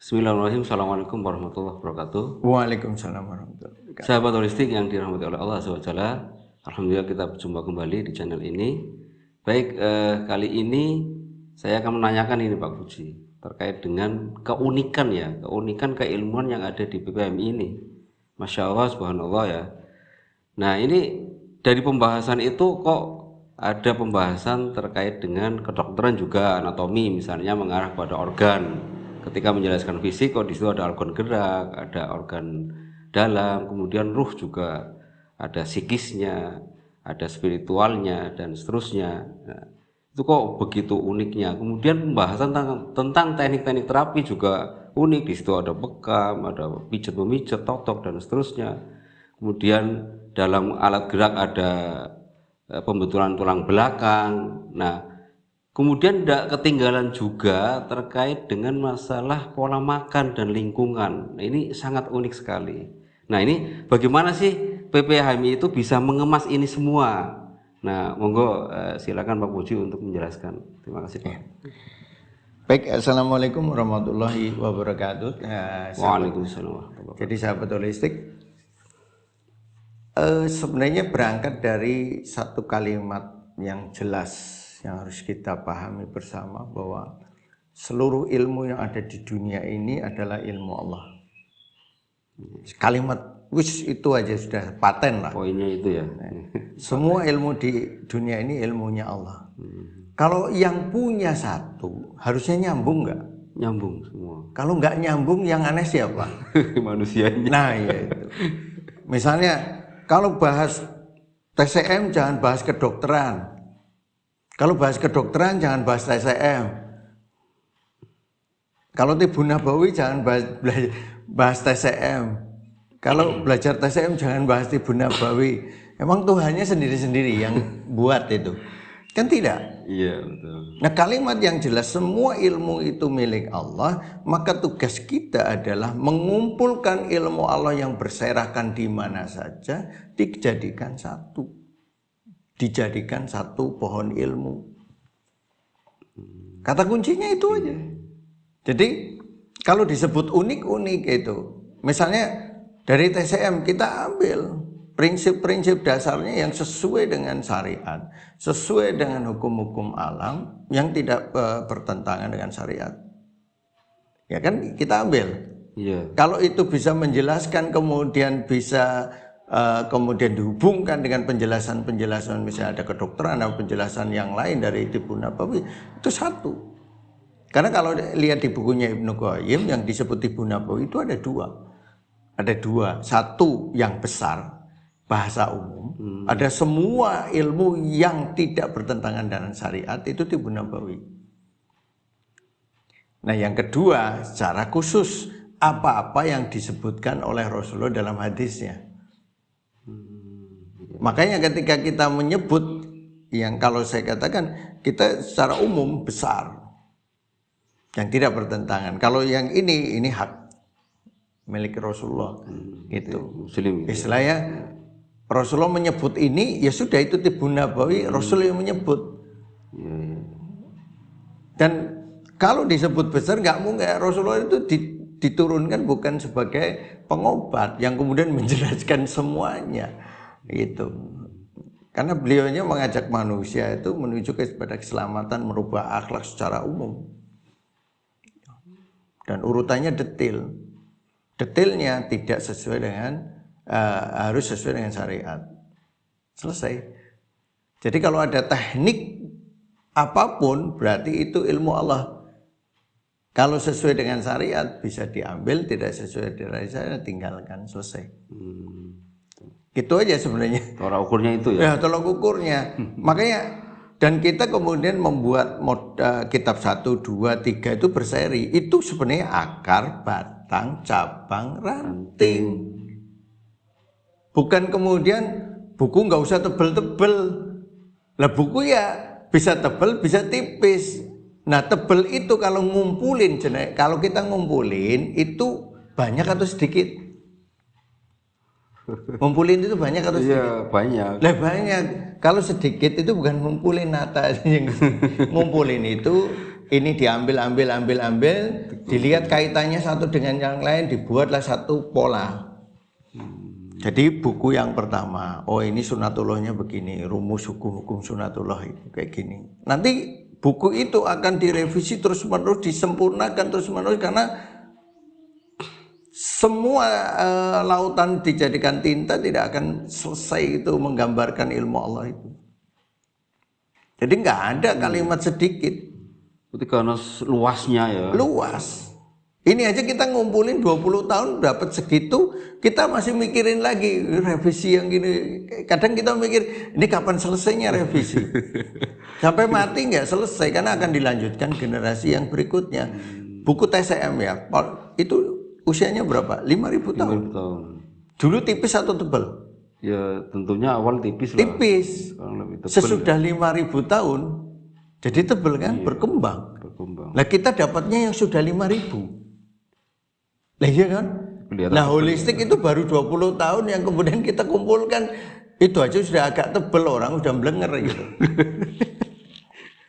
Bismillahirrahmanirrahim. Assalamualaikum warahmatullahi wabarakatuh. Waalaikumsalam warahmatullahi wabarakatuh. Sahabat holistik yang dirahmati oleh Allah SWT, Alhamdulillah kita berjumpa kembali di channel ini. Baik, kali ini saya akan menanyakan ini Pak Puji terkait dengan keunikan keilmuan yang ada di PPHMI ini. Masya Allah, subhanallah ya. Nah, ini dari pembahasan itu kok ada pembahasan terkait dengan kedokteran juga, anatomi misalnya mengarah pada organ. Ketika menjelaskan fisik, kok di situ ada organ gerak, ada organ dalam, kemudian ruh juga, ada psikisnya, ada spiritualnya dan seterusnya. Nah, itu kok begitu uniknya. Kemudian pembahasan tentang teknik-teknik terapi juga unik. Di situ ada bekam, ada pijat memijat, totok dan seterusnya. Kemudian dalam alat gerak ada pembetulan tulang belakang. Nah, kemudian tidak ketinggalan juga terkait dengan masalah pola makan dan lingkungan. Nah, ini sangat unik sekali. Nah, ini bagaimana sih PPHMI itu bisa mengemas ini semua? Nah, monggo silakan Pak Puji untuk menjelaskan. Terima kasih Pak. Baik, assalamualaikum warahmatullahi wabarakatuh. Waalaikumsalam. Jadi sahabat holistik, sebenarnya berangkat dari satu kalimat yang jelas yang harus kita pahami bersama, bahwa seluruh ilmu yang ada di dunia ini adalah ilmu Allah. Kalimat itu aja sudah paten lah. Poinnya itu ya. Semua ilmu di dunia ini ilmunya Allah. Kalau yang punya satu, harusnya nyambung nggak? Nyambung semua. Kalau nggak nyambung, yang aneh siapa? Manusianya. Nah, ya itu. Misalnya, kalau bahas TCM jangan bahas kedokteran. Kalau bahas kedokteran jangan bahas TCM. Kalau tibu nabawi jangan bahas TCM. Kalau belajar TCM jangan bahas tibu nabawi. Emang Tuhannya sendiri-sendiri yang buat itu? Kan tidak. Iya, betul. Nah, kalimat yang jelas semua ilmu itu milik Allah, maka tugas kita adalah mengumpulkan ilmu Allah yang berserakan di mana saja, dijadikan satu pohon ilmu. Kata kuncinya itu aja. Jadi kalau disebut unik-unik itu, misalnya dari TCM kita ambil prinsip-prinsip dasarnya yang sesuai dengan syariat, sesuai dengan hukum-hukum alam yang tidak bertentangan dengan syariat. Ya kan kita ambil. Iya. Kalau itu bisa menjelaskan, kemudian bisa kemudian dihubungkan dengan penjelasan-penjelasan, misalnya ada kedokteran atau penjelasan yang lain dari tibu nabawi, itu satu. Karena kalau lihat di bukunya Ibnu Qayyim yang disebut tibu nabawi itu ada dua. Satu yang besar, bahasa umum. Ada semua ilmu yang tidak bertentangan dengan syariat, itu tibu nabawi. Nah, yang kedua, secara khusus apa-apa yang disebutkan oleh Rasulullah dalam hadisnya. Makanya ketika kita menyebut, yang kalau saya katakan, kita secara umum besar, yang tidak bertentangan. Kalau yang ini hak milik Rasulullah, gitu. Muslim. Istilahnya Rasulullah menyebut ini, ya sudah itu tibu nabawi, Rasul yang menyebut. Dan kalau disebut besar, nggak mungkin Rasulullah itu diturunkan bukan sebagai pengobat yang kemudian menjelaskan semuanya, gitu. Karena beliaunya mengajak manusia itu menuju kepada keselamatan, merubah akhlak secara umum. Dan urutannya detailnya tidak sesuai dengan harus sesuai dengan syariat. Selesai. Jadi kalau ada teknik apapun berarti itu ilmu Allah. Kalau sesuai dengan syariat bisa diambil, tidak sesuai dengan syariat tinggalkan, selesai. Gitu aja sebenarnya. Tolak ukurnya itu ya. Ya, tolak ukurnya. Makanya dan kita kemudian membuat kitab 1, 2, 3 itu berseri. Itu sebenarnya akar, batang, cabang, ranting. Bukan kemudian buku nggak usah tebel-tebel. Lah buku ya bisa tebel, bisa tipis. Nah, tebel itu kalau ngumpulin, kalau kita ngumpulin itu banyak atau sedikit? Ngumpulin itu banyak atau sedikit? Iya, banyak. Lah banyak. Kalau sedikit itu bukan ngumpulin nata, ngumpulin itu ini diambil, dilihat kaitannya satu dengan yang lain, dibuatlah satu pola. Jadi buku yang pertama, oh ini sunatullahnya begini, rumus hukum-hukum sunatullah itu kayak gini. Nanti buku itu akan direvisi terus-menerus, disempurnakan terus-menerus, karena semua lautan dijadikan tinta tidak akan selesai itu menggambarkan ilmu Allah itu. Jadi nggak ada kalimat sedikit. Ketika luasnya ya. Luas. Ini aja kita ngumpulin 20 tahun dapat segitu, kita masih mikirin lagi revisi yang gini. Kadang kita mikir, ini kapan selesainya revisi? Sampai mati nggak selesai, karena akan dilanjutkan generasi yang berikutnya. Buku TCM ya, itu usianya berapa? 5.000 tahun. 5.000 tahun. Dulu tipis atau tebal? Ya tentunya awal tipis lah. Tipis. Sesudah 5.000 tahun, jadi tebal kan, berkembang. Nah kita dapatnya yang sudah 5.000. Lah iya kan? Nah holistik itu baru 20 tahun yang kemudian kita kumpulkan, itu aja sudah agak tebel, orang udah blenger gitu.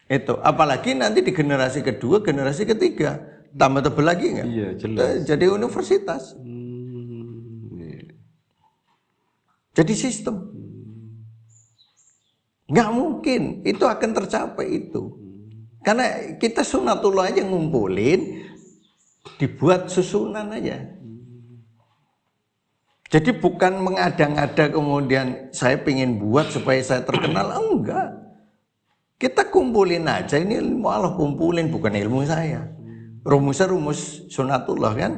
Itu apalagi nanti di generasi kedua, generasi ketiga tambah tebel lagi nggak? Iya jelas. Jadi universitas. Jadi sistem. Nggak mungkin itu akan tercapai itu. Karena kita sunatullah aja ngumpulin, dibuat susunan aja. Jadi bukan mengada-ngada kemudian saya pengen buat supaya saya terkenal, enggak. Kita kumpulin aja, ini ilmu Allah kumpulin, bukan ilmu saya. Rumusnya rumus sunatullah kan.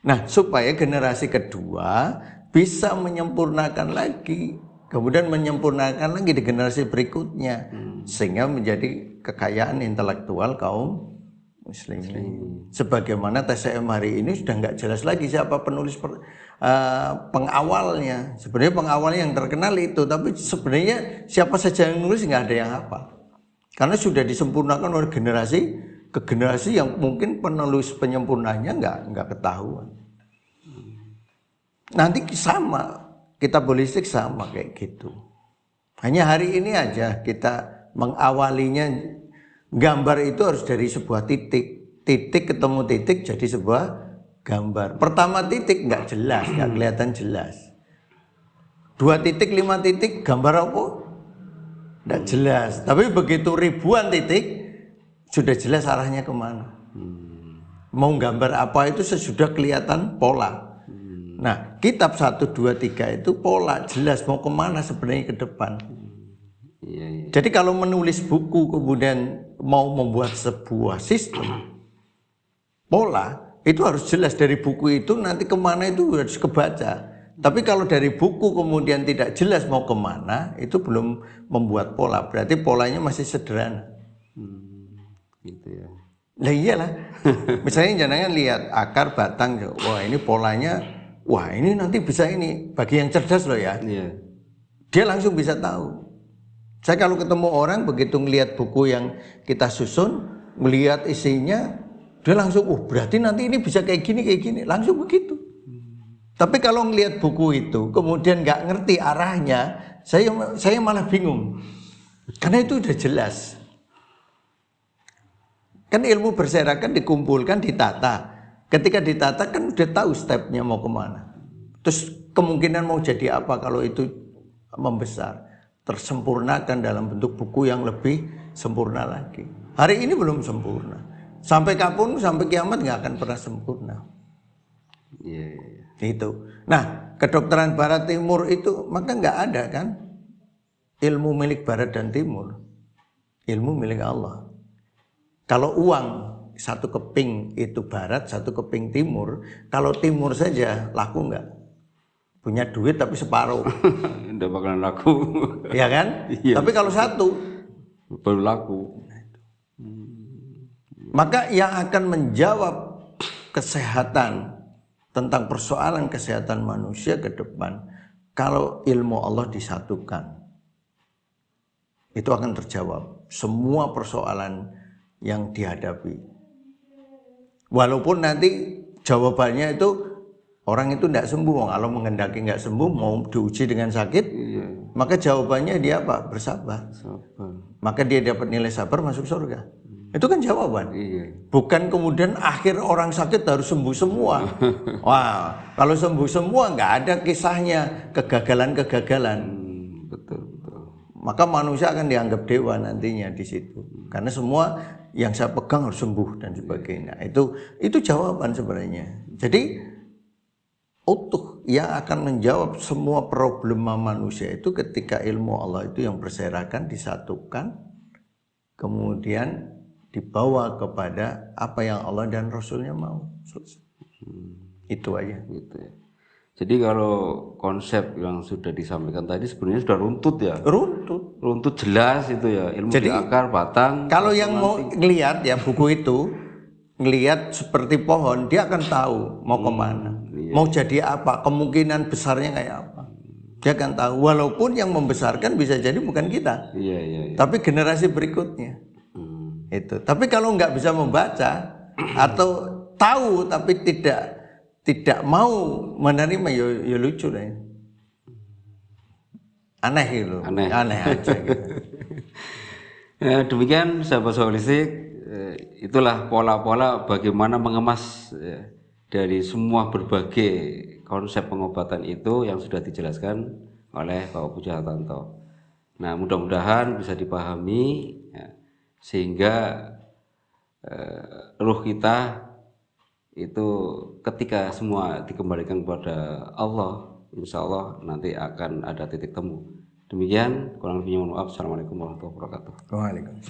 Nah supaya generasi kedua bisa menyempurnakan lagi, kemudian menyempurnakan lagi di generasi berikutnya, sehingga menjadi kekayaan intelektual kaum muslimin. Sebagaimana TCM hari ini sudah nggak jelas lagi siapa penulis pengawalnya. Sebenarnya pengawalnya yang terkenal itu, tapi sebenarnya siapa saja yang nulis nggak ada yang hafal. Karena sudah disempurnakan oleh generasi ke generasi yang mungkin penulis penyempurnanya nggak ketahuan. Nanti sama, kitab holistik sama kayak gitu. Hanya hari ini aja kita mengawalinya, gambar itu harus dari sebuah titik. Titik ketemu titik jadi sebuah gambar. Pertama titik nggak jelas, nggak kelihatan jelas. 2 titik, 5 titik, gambar apa? Nggak jelas. Tapi begitu ribuan titik, sudah jelas arahnya kemana. Mau gambar apa itu sesudah kelihatan pola. Nah, kitab 1, 2, 3 itu pola, jelas mau kemana sebenarnya ke depan. Jadi kalau menulis buku kemudian mau membuat sebuah sistem pola, itu harus jelas dari buku itu nanti kemana itu harus kebaca. Tapi kalau dari buku kemudian tidak jelas mau kemana, itu belum membuat pola, berarti polanya masih sederhana. Gitu ya. Lah iyalah. Misalnya jangan lihat akar batang, wah ini polanya, wah ini nanti bisa ini. Bagi yang cerdas loh ya, dia langsung bisa tahu. Saya kalau ketemu orang begitu ngelihat buku yang kita susun, melihat isinya, dia langsung, berarti nanti ini bisa kayak gini, langsung begitu. Tapi kalau ngelihat buku itu, kemudian nggak ngerti arahnya, saya malah bingung. Karena itu udah jelas. Kan ilmu berserakan dikumpulkan, ditata. Ketika ditata kan udah tahu stepnya mau kemana. Terus kemungkinan mau jadi apa kalau itu membesar. Tersempurnakan dalam bentuk buku yang lebih sempurna lagi. Hari ini belum sempurna. Sampai kapan, sampai kiamat nggak akan pernah sempurna. Itu. Nah, kedokteran Barat Timur itu maka nggak ada kan ilmu milik Barat dan Timur. Ilmu milik Allah. Kalau uang 1 keping itu Barat, 1 keping Timur. Kalau Timur saja laku nggak? Punya duit tapi separuh. Nggak bakalan laku. Ya kan? Iya. Tapi kalau 1 baru laku. Maka yang akan menjawab kesehatan, tentang persoalan kesehatan manusia ke depan, kalau ilmu Allah disatukan, itu akan terjawab semua persoalan yang dihadapi. Walaupun nanti jawabannya itu orang itu tidak sembuh, kalau menghendaki nggak sembuh, mau diuji dengan sakit, maka jawabannya dia apa? Bersabar. Maka dia dapat nilai sabar, masuk surga. Itu kan jawaban. Iya. Bukan kemudian akhir orang sakit harus sembuh semua. Wah, kalau sembuh semua nggak ada kisahnya kegagalan-kegagalan. Betul, betul. Maka manusia akan dianggap dewa nantinya di situ. Karena semua yang saya pegang harus sembuh dan sebagainya. Itu jawaban sebenarnya. Jadi utuh yang akan menjawab semua problema manusia itu ketika ilmu Allah itu yang berserakan, disatukan, kemudian dibawa kepada apa yang Allah dan Rasulnya mau. Itu aja. Gitu ya. Jadi kalau konsep yang sudah disampaikan tadi sebenarnya sudah runtut ya. Runtut jelas itu ya. Ilmu Jadi, di akar, batang. Kalau yang mau ngelihat ya buku itu, ngelihat seperti pohon, dia akan tahu mau kemana, mau jadi apa, kemungkinan besarnya kayak apa. Dia akan tahu. Walaupun yang membesarkan bisa jadi bukan kita, Iya, iya, iya. tapi generasi berikutnya. Itu. Tapi kalau nggak bisa membaca atau tahu tapi tidak mau menerima, ya lucu lah. Aneh gitu. Aneh aja gitu. Ya, demikian sahabat holistik, itulah pola-pola bagaimana mengemas dari semua berbagai konsep pengobatan itu yang sudah dijelaskan oleh Bapak Puji Hartanto. Nah, mudah-mudahan bisa dipahami ya, sehingga ruh kita itu ketika semua dikembalikan kepada Allah, insya Allah nanti akan ada titik temu. Demikian, kurang lebihnya mohon maaf. Assalamualaikum warahmatullahi wabarakatuh. Waalaikumsalam.